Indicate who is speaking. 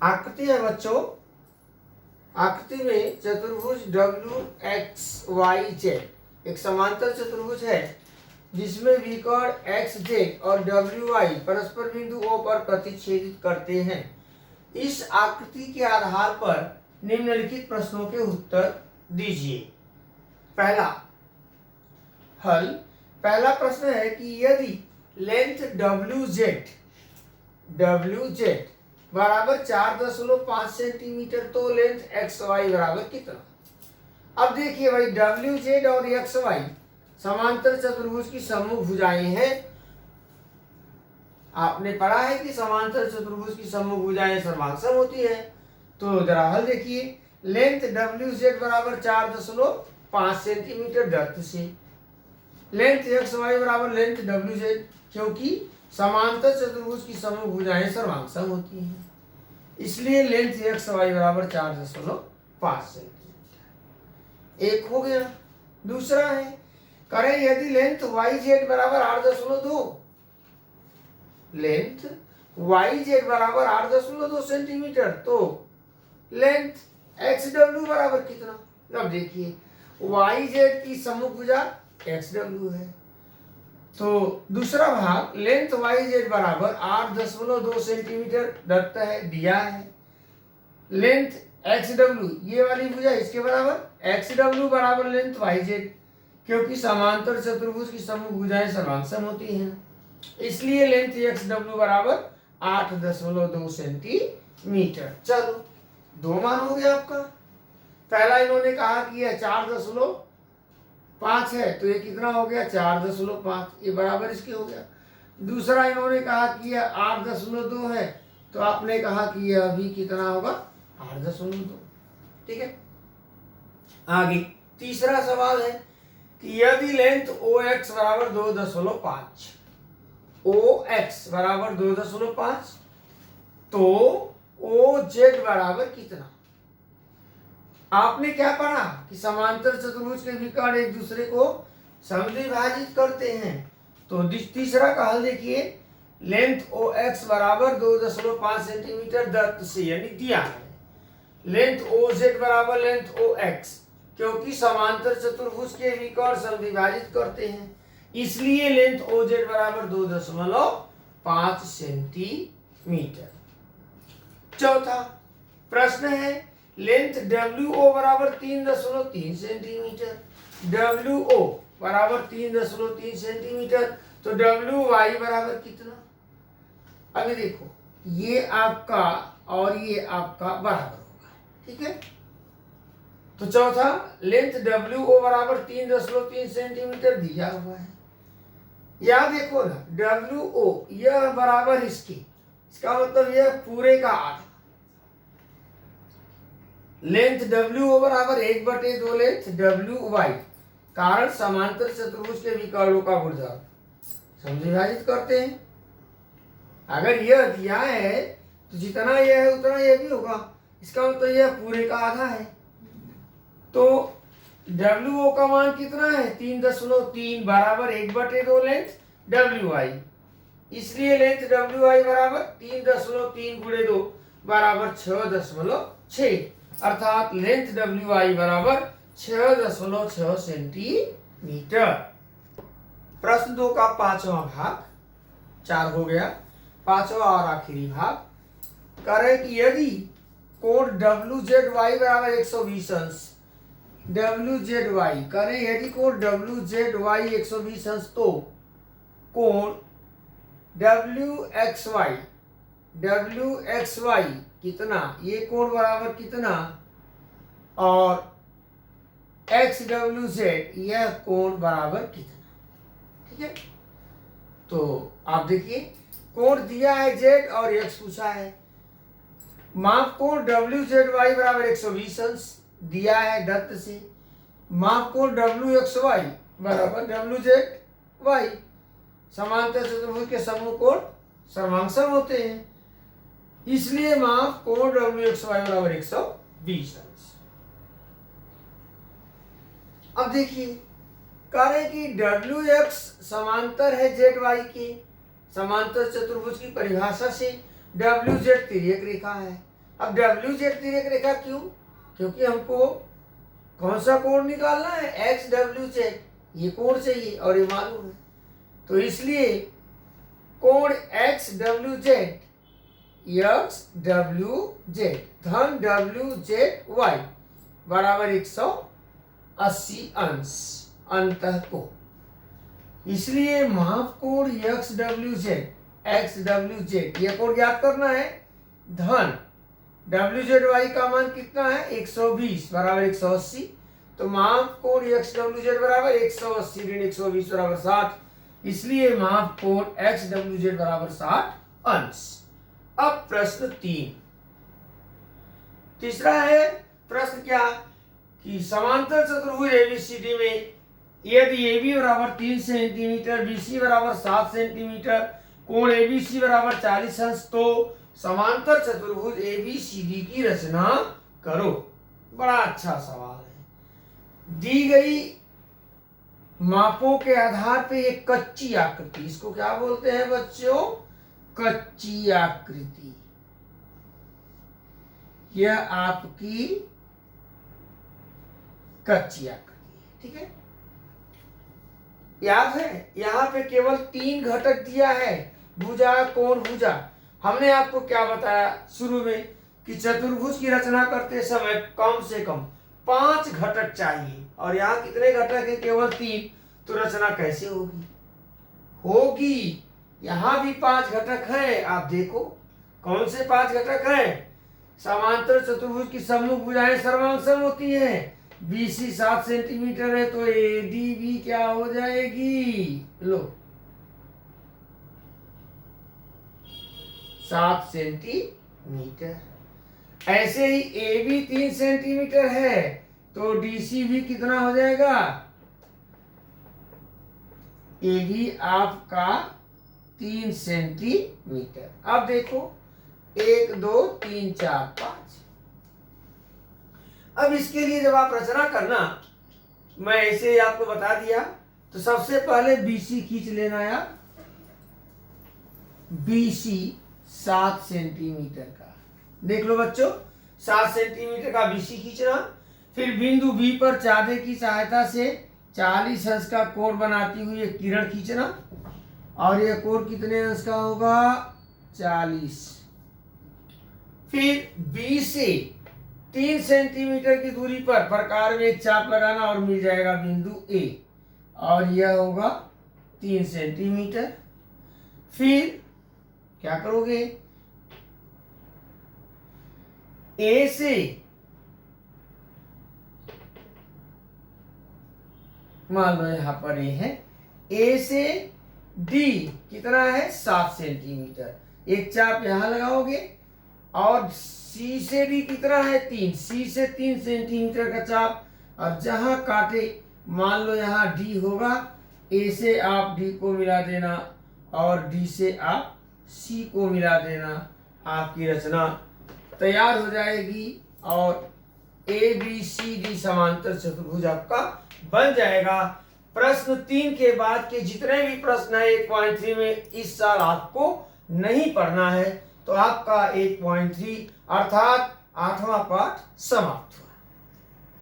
Speaker 1: आकृति है बच्चों, आकृति में चतुर्भुज डब्ल्यू एक्स वाई जेड एक समांतर चतुर्भुज है जिसमें विकर्ण एक्स जेड और डब्ल्यू वाई परस्पर बिंदु O पर प्रतिच्छेदित करते हैं। इस आकृति के आधार पर निम्नलिखित प्रश्नों के उत्तर दीजिए। पहला हल, पहला प्रश्न है कि यदि लेंथ डब्ल्यू जेड बराबर 4.5 सेंटीमीटर तो लेंथ एक्स वाई बराबर कितना। अब देखिए भाई, डब्ल्यू जेड और एक्स वाई समांतर चतुर्भुज की सम्मुख भुजाएं हैं। आपने पढ़ा है कि समांतर चतुर्भुज की सम्मुख भुजाएं सर्वांगसम होती है। तो जरा हल देखिए, लेंथ डब्ल्यू जेड बराबर 4.5 सेंटीमीटर दत्त से लेंथ एक्स वाई बराबर लेंथ डब्ल्यू जेड, क्योंकि समांतर चतुर्भुज की सम्मुख भुजाएं सर्वांगसम होती हैं, इसलिए लेंथ एक्स वाई बराबर 4.5 सेंटीमीटर। एक हो गया। दूसरा है, करें यदि लेंथ वाई जेड बराबर 8.2, लेंथ वाई जेड बराबर 8.2 सेंटीमीटर तो लेंथ एक्स डब्ल्यू बराबर कितना। अब देखिए, वाई जेड की सम्मुख भुजा एक्स डब्ल्यू है, तो दूसरा भाग लेंथ वाई जेड बराबर 8.2 सेंटीमीटर दत्त है, दिया है। लेंथ एक्स डब्ल्यू, ये वाली भुजा इसके बराबर एक्स डब्ल्यू बराबर लेंथ वाई जेड, क्योंकि समांतर चतुर्भुज की सम्मुख भुजाएं सर्वांगसम होती हैं, इसलिए लेंथ एक्स डब्ल्यू बराबर 8.2 सेंटीमीटर। चलो, दो मान हो गया आपका। पहला इन्होंने कहा कि यह 4.5 है, तो ये कितना हो गया 4.5, ये बराबर इसके हो गया। दूसरा इन्होंने कहा कि यह 8.2 है, तो आपने कहा कि यह अभी कितना होगा 8.2। ठीक है। आगे तीसरा सवाल है कि यदि लेंथ ओ एक्स बराबर 2.5, ओ एक्स बराबर 2.5 तो ओ जेड बराबर कितना। आपने क्या पढ़ा कि समांतर चतुर्भुज के विकर्ण एक दूसरे को समद्विभाजित करते हैं। तो तीसरा का हल देखिए, लेंथ ओ एक्स बराबर 2.5 सेंटीमीटर दत्त से, यानी दिया है। लेंथ ओ जेड बराबर लेंथ ओ एक्स, क्योंकि समांतर चतुर्भुज के विकर्ण समद्विभाजित करते हैं, इसलिए लेंथ ओ जेड बराबर 2.5 सेंटीमीटर। चौथा प्रश्न है, लेंथ डब्ल्यू ओ बराबर 3.3 सेंटीमीटर, डब्ल्यू ओ बराबर 3.3 सेंटीमीटर, तो डब्ल्यू वाई बराबर कितना। अभी देखो, ये आपका और ये आपका बराबर होगा। ठीक है। तो चौथा, लेंथ डब्ल्यू ओ बराबर 3.3 सेंटीमीटर दिया हुआ है। यहां देखो ना, डब्ल्यू ओ यह बराबर इसकी, इसका मतलब यह पूरे का आधा। लेंथ डब्ल्यू ओ बराबर 1/2 लेंथ डब्ल्यू वाई, कारण समांतर चतुर्भुज के विकर्णों का भुजा समद्विभाजित करते हैं। अगर यह दिया है तो जितना यह है उतना यह भी होगा, इसका मतलब यह पूरे का आधा है। तो डब्ल्यू ओ का मान कितना है 3.3 बराबर 1/2 लेंथ डब्ल्यू आई, इसलिए लेंथ डब्ल्यू आई बराबर 3.3 × 2 बराबर 6.6, अर्थात लेंथ डब्ल्यू आई बराबर 6.6 सेंटीमीटर। प्रश्न 2 का पांचवा भाग, 4 हो गया, पांचवा और आखिरी भाग। करें कि यदि कोण डब्ल्यू जेड वाई बराबर 120 अंश, डब्ल्यू जेड वाई करें यदि कोण डब्ल्यू जेड वाई 120 अंश तो कोण डब्ल्यू एक्स वाई कितना, ये कोण बराबर कितना, और एक्स डब्ल्यू जेड यह कोण बराबर कितना। ठीक है। तो आप देखिए, कोण दिया है जेड और एक्स पूछा है। माप कोण डब्ल्यू जेड वाई बराबर 120 अंश दिया है दत्त से। माप कोण डब्ल्यू एक्स वाई बराबर डब्ल्यू जेड वाई, समांतर चतुर्भुज के समूह कोण सर्वांगसम होते हैं, इसलिए माप कोण डब्ल्यू एक्स वाई बराबर 120 अंश। अब देखिए, करें कि डब्ल्यू एक्स समांतर है जेड वाई के, समांतर चतुर्भुज की परिभाषा से डब्ल्यू जेड तिर्यक रेखा है, अब डब्ल्यू जेड तिर्यक रेखा क्यों? क्योंकि हमको कौन सा कोण निकालना है, एक्स डब्ल्यू जेड, ये कोण चाहिए और ये मालूम है, तो इसलिए कोण x W Z, x W Z धन डब्ल्यू जेड वाई बराबर 180 अंश अंतः कोण। इसलिए माप कोण एक्स डब्ल्यू जेड ये कोण ज्ञात करना है, धन डब्ल्यू जेड वाई का मान कितना है 120 बराबर 180, तो माप कोण एक्स डब्ल्यू जेड बराबर 180 ऋण 120 बराबर 60, इसलिए माप कोण एक्स डब्ल्यू जेड बराबर 60 अंश। अब प्रश्न 3, तीसरा है प्रश्न क्या कि समांतर चतुर्भुज एबीसीडी में यदि AB बराबर 3 सेंटीमीटर, BC बराबर 7 सेंटीमीटर, कोण ABC बराबर 40 अंश, तो समांतर चतुर्भुज ABCD की रचना करो। बड़ा अच्छा सवाल है। दी गई मापों के आधार पे एक कच्ची आकृति, इसको क्या बोलते हैं बच्चों, कच्ची आकृति, यह आपकी कच्ची आकृति, ठीक है। याद है यहां पे केवल 3 घटक दिया है, भुजा कोण भुजा। हमने आपको क्या बताया शुरू में कि चतुर्भुज की रचना करते समय कम से कम 5 घटक चाहिए, और यहाँ कितने घटक है, केवल 3, तो रचना कैसे होगी? होगी, यहाँ भी 5 घटक हैं। आप देखो कौन से 5 घटक हैं। समांतर चतुर्भुज की सम्मुख भुजाएं सर्वांग होती हैं। BC 7 सेंटीमीटर है तो ADB क्या हो जाएगी, लो 7 सेंटीमीटर। ऐसे ही AB 3 सेंटीमीटर है तो DC भी कितना हो जाएगा, AB आपका 3 सेंटीमीटर। अब देखो 1 2 3 4 5। अब इसके लिए जब आप रचना करना, मैं ऐसे ही आपको बता दिया, तो सबसे पहले BC खींच लेना यार, BC 7 सेंटीमीटर का, देख लो बच्चों 7 सेंटीमीटर का BC खींचना। फिर बिंदु B पर चाँदे की सहायता से 40 अंश का कोण बनाती हुई एक किरण खींचना, और यह कोण कितने अंश का होगा, 40। फिर B से 3 सेंटीमीटर की दूरी पर प्रकार में एक चाप लगाना और मिल जाएगा बिंदु A, और यह होगा 3 सेंटीमीटर। फिर क्या करोगे, A से मान लो यहां पर A है, A से D कितना है 7 सेंटीमीटर, एक चाप यहां लगाओगे, और C से D कितना है 3, C से 3 सेंटीमीटर का चाप, और जहां काटे मान लो यहाँ D होगा, A से आप D को मिला देना और D से आप C को मिला देना, आपकी रचना तैयार हो जाएगी और ABCD समांतर चतुर्भुज आपका बन जाएगा। प्रश्न 3 के बाद के जितने भी प्रश्न है 1.3 में इस साल आपको नहीं पढ़ना है, तो आपका 1.3 अर्थात 8वां पाठ समाप्त।